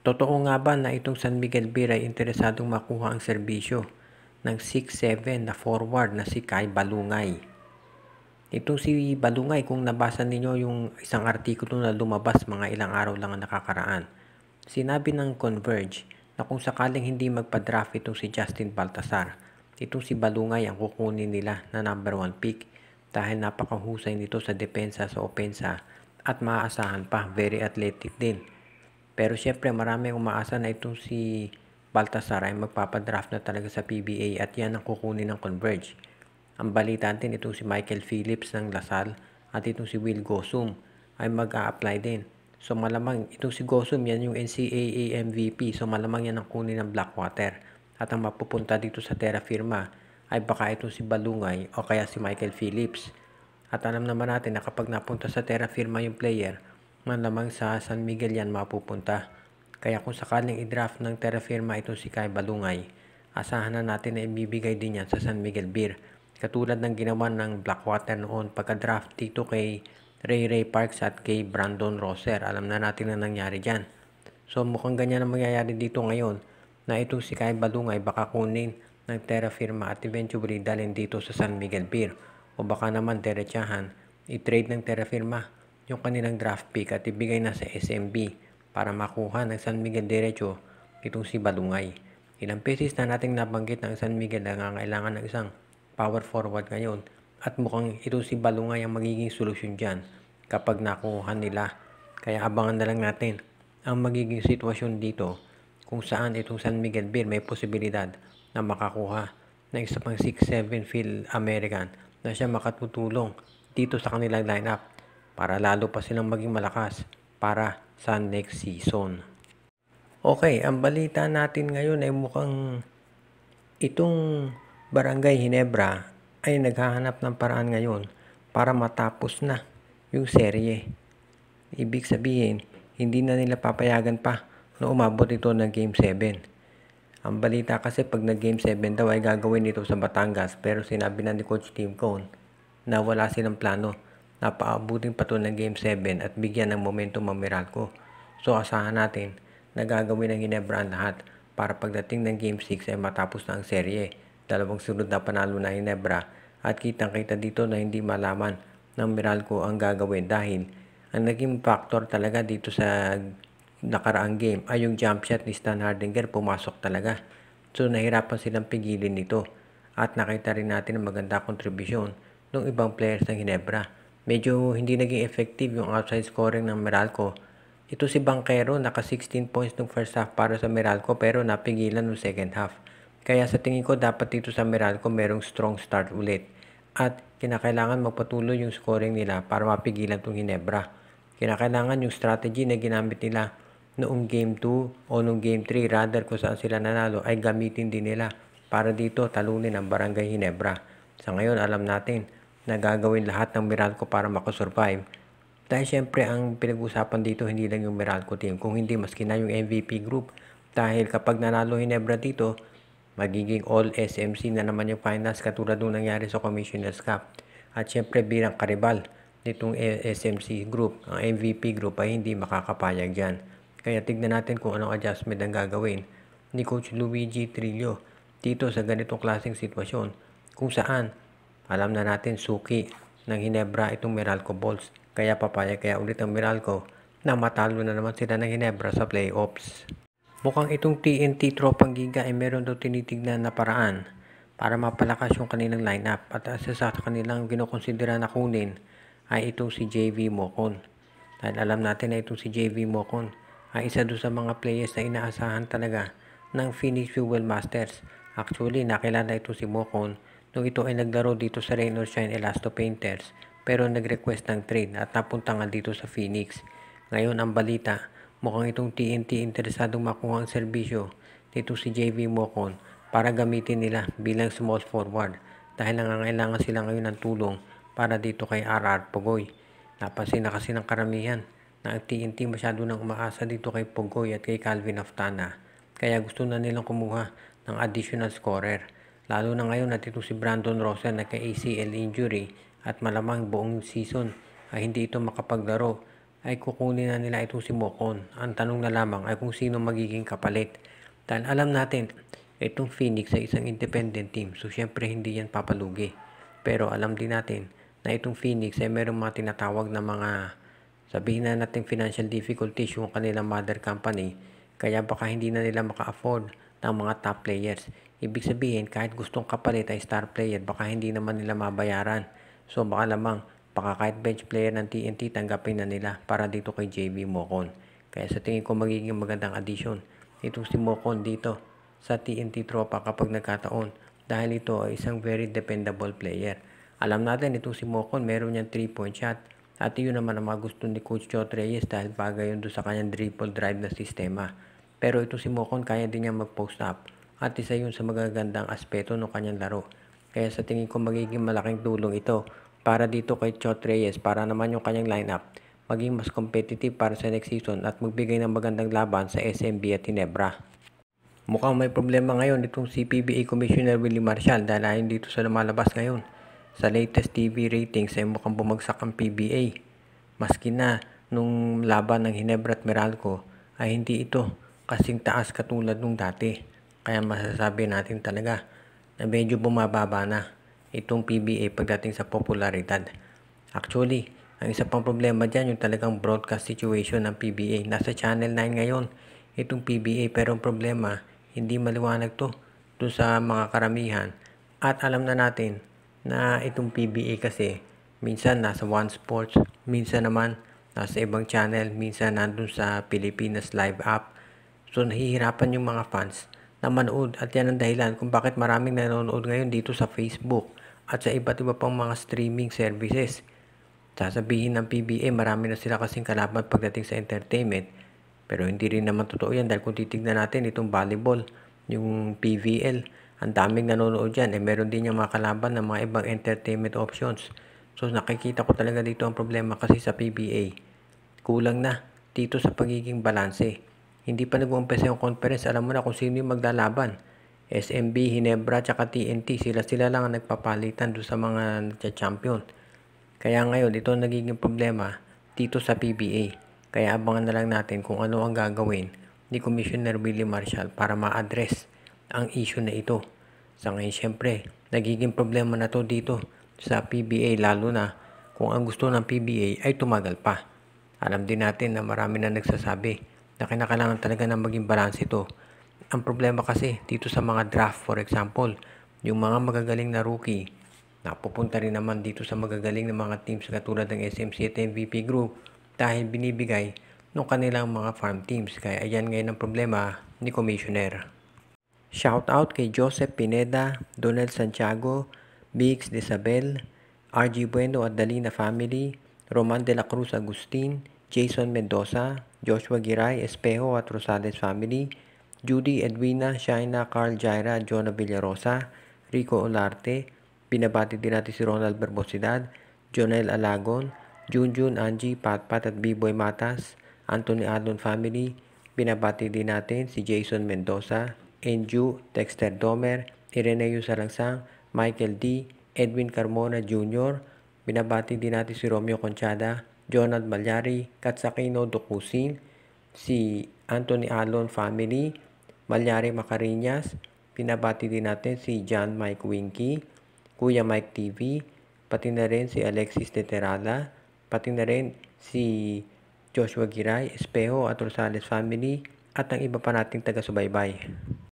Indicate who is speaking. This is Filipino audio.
Speaker 1: Totoo nga ba na itong San Miguel Beer ay interesadong makuha ang serbisyo ng 6'7" na forward na si Kyle Balungay? Itong si Balungay, kung nabasa ninyo yung isang artikulo na lumabas mga ilang araw lang ang nakakaraan, sinabi ng Converge na kung sakaling hindi magpa-draft itong si Justin Baltasar, itong si Balungay ang kukunin nila na number 1 pick dahil napakahusay nito sa depensa, sa opensa at maaasahan pa, very athletic din. Pero syempre maraming umaasa na itong si Baltasar ay magpapadraft na talaga sa PBA at yan ang kukunin ng Converge. Ang balita din itong si Michael Phillips ng Lasal at itong si Will Gosum ay mag-a-apply din. So malamang itong si Gosum yan yung NCAA MVP, so malamang yan ang kunin ng Blackwater. At ang mapupunta dito sa Terra Firma ay baka itong si Balungay o kaya si Michael Phillips. At alam naman natin na kapag napunta sa Terra Firma yung player, malamang sa San Miguel yan mapupunta. Kaya kung sakaling i-draft ng Terra Firma itong si Kyle Balungay, asahan na natin na ibibigay din yan sa San Miguel Beer. Katulad ng ginawa ng Blackwater noon pagka-draft dito kay Ray Parks at kay Brandon Roser. Alam na natin na nangyari dyan. So mukhang ganyan ang mangyayari dito ngayon na itong si Kyle Balungay baka kunin ng Terra Firma at eventually dalhin dito sa San Miguel Beer. O baka naman derechahan, i-trade ng Terra Firma yung kanilang draft pick at ibigay na sa SMB para makuha ng San Miguel diretso itong si Balungay. Ilang beses na nating nabanggit ng San Miguel na nangangailangan ng isang power forward ngayon at mukhang ito si Balungay ang magiging solusyon dyan kapag nakuha nila. Kaya abangan na lang natin ang magiging sitwasyon dito kung saan itong San Miguel Beer may posibilidad na makakuha ng isa pang 6'7" Phil American na siya makatutulong dito sa kanilang lineup para lalo pa silang maging malakas para sa next season. Okay, ang balita natin ngayon ay mukhang itong Barangay Ginebra ay naghahanap ng paraan ngayon para matapos na yung serye. Ibig sabihin, hindi na nila papayagan pa na umabot ito ng Game 7. Ang balita kasi pag nag-Game 7 daw ay gagawin ito sa Batangas, pero sinabi na ni Coach Tim Cone na wala silang plano na paabutin pa ito ng Game 7 at bigyan ng momentum ang Meralco. So asahan natin na gagawin ng Ginebra ang lahat para pagdating ng Game 6 ay matapos na ang serye. Dalawang sunod na panalo na Ginebra at kitang-kita dito na hindi malaman ng Meralco ang gagawin dahil ang naging factor talaga dito sa nakaraang game ay yung jump shot ni Stan Hardinger, pumasok talaga. So nahirapan silang pigilin nito at nakita rin natin ang maganda kontribusyon ng ibang players ng Ginebra. Medyo hindi naging effective yung outside scoring ng Meralco. Ito si Banquero, naka 16 points ng first half para sa Meralco pero napigilan ng second half. Kaya sa tingin ko dapat dito sa Meralco merong strong start ulit. At kinakailangan magpatuloy yung scoring nila para mapigilan itong Ginebra. Kinakailangan yung strategy na ginamit nila noong Game 2 o noong Game 3 rather kung saan sila nanalo ay gamitin din nila para dito talunin ang Barangay Ginebra. Sa ngayon alam natin na gagawin lahat ng Meralco para makasurvive. Dahil syempre ang pinag-usapan dito hindi lang yung Meralco team, kung hindi maski na yung MVP group. Dahil kapag nanalo Ginebra dito, magiging all SMC na naman yung finals katulad nung nangyari sa Commissioner's Cup. At syempre bilang karibal nitong SMC group, ang MVP group ay hindi makakapayag dyan. Kaya tignan natin kung anong adjustment ang gagawin ni Coach Luigi Trillo dito sa ganitong klaseng sitwasyon kung saan alam na natin suki ng Ginebra itong Meralco Bulls. Kaya papayag kaya ulit ang Meralco na matalo na naman sila ng Ginebra sa playoffs. Mukhang itong TNT Tropang Giga ay meron daw tinitignan na paraan para mapalakas yung kanilang lineup. At isa sa kanilang kinukonsidera na kunin ay itong si JV Mocon. Dahil alam natin na itong si JV Mocon ay isa doon sa mga players na inaasahan talaga ng Phoenix Fuel Masters. Actually, nakilala ito si Mocon nung ito ay naglaro dito sa Rain or Shine Elasto Painters pero nag-request ng trade at napunta nga dito sa Phoenix. Ngayon ang balita, mukhang itong TNT interesadong makuha ang serbisyo dito si JV Mocon para gamitin nila bilang small forward dahil nangangailangan sila ngayon ng tulong para dito kay RR Pugoy. Napansin na kasi ng karamihan na ang TNT masyado nang umaasa dito kay Pugoy at kay Calvin Aftana kaya gusto na nilang kumuha ng additional scorer. Lalo na ngayon at ito si Brandon Rosen na kay ACL injury at malamang buong season ay hindi ito makapaglaro ay kukunin na nila itong si Mocon. Ang tanong na lamang ay kung sino magiging kapalit. Dahil alam natin, itong Phoenix ay isang independent team. So, syempre hindi yan papalugi. Pero alam din natin na itong Phoenix ay merong mga tinatawag na mga, sabihin na natin, financial difficulties yung kanilang mother company. Kaya baka hindi na nila maka-afford ng mga top players. Ibig sabihin, kahit gustong kapalit ay star player, baka hindi naman nila mabayaran. So, baka lamang, baka kahit bench player ng TNT, tanggapin na nila para dito kay JB Mocon. Kaya sa tingin ko magiging magandang addition itong si Mocon dito sa TNT tropa kapag nagkataon. Dahil ito ay isang very dependable player. Alam natin itong si Mocon meron niyang 3-point shot. At yun naman ang mga gusto ni Coach Chot Reyes dahil bagay yun doon sa kanyang dribble drive na sistema. Pero ito si Mocon kaya din niya mag-post up. At isa yun sa magagandang aspeto ng kanyang laro. Kaya sa tingin ko magiging malaking tulong ito para dito kay Chot Reyes para naman yung kanyang lineup maging mas competitive para sa next season at magbigay ng magandang laban sa SMB at Ginebra. Mukhang may problema ngayon itong si PBA Commissioner Willie Marcial dahil ayon dito sa lumalabas ngayon. Sa latest TV ratings ay mukhang bumagsak ang PBA. Maski na nung laban ng Ginebra at Meralco ay hindi ito kasing taas katulad nung dati. Kaya masasabi natin talaga na medyo bumababa na itong PBA pagdating sa popularidad. Actually, ang isa pang problema dyan yung talagang broadcast situation ng PBA. Nasa Channel 9 ngayon itong PBA pero ang problema hindi maliwanag to doon sa mga karamihan. At alam na natin na itong PBA kasi minsan nasa One Sports, minsan naman nasa ibang channel, minsan nandun sa Pilipinas Live app. So nahihirapan yung mga fans na manood at yan ang dahilan kung bakit maraming nanonood ngayon dito sa Facebook at sa iba't iba pang mga streaming services. Sasabihin ng PBA marami na sila kasing kalaban pagdating sa entertainment. Pero hindi rin naman totoo yan dahil kung titignan natin itong volleyball, yung PVL, ang daming nanonood dyan. Meron din yung mga kalaban ng mga ibang entertainment options. So nakikita ko talaga dito ang problema kasi sa PBA. Kulang na dito sa pagiging balanse. Hindi pa nag-uumpisa yung conference, alam mo na kung sino yung maglalaban. SMB, Ginebra, tsaka TNT, sila lang ang nagpapalitan doon sa mga champion. Kaya ngayon, ito ang nagiging problema dito sa PBA. Kaya abangan na lang natin kung ano ang gagawin ni Commissioner Willie Marcial para ma-address ang issue na ito. Sa ngayon, syempre, nagiging problema na to dito sa PBA lalo na kung ang gusto ng PBA ay tumagal pa. Alam din natin na marami na nagsasabi na kinakailangan talaga na maging balance ito. Ang problema kasi dito sa mga draft, for example, yung mga magagaling na rookie, napupunta rin naman dito sa magagaling na mga teams katulad ng SMC at MVP Group dahil binibigay ng kanilang mga farm teams. Kaya ayan ngayon ang problema ni Commissioner. Shout out kay Joseph Pineda, Donel Santiago, Biggs Desabel, RG Bueno at Dalina family, Roman de la Cruz Agustin, Jason Mendoza, Joshua Giray, Espejo at Rosales family, Judy Edwina, Shaina, Carl Jaira, Jonah Villarosa, Rico Olarte. Binabati din natin si Ronald Berbosidad, Jonel Alagon, Junjun, Angie, Patpat at B-Boy Matas, Anthony Alon family. Binabati din natin si Jason Mendoza, Enju, Dexter Domer, Ireneo Salangsang, Michael D., Edwin Carmona Jr. Binabati din natin si Romeo Conchada, Jonald Malyari, Katsakino Dokusin, si Anthony Alon family, Malyari Macarinas. Binabati din natin si John Mike Winky, Kuya Mike TV, pati na rin si Alexis de Terala, pati na rin si Joshua Giray, Espejo at Rosales family, at ang iba pa nating taga-subaybay.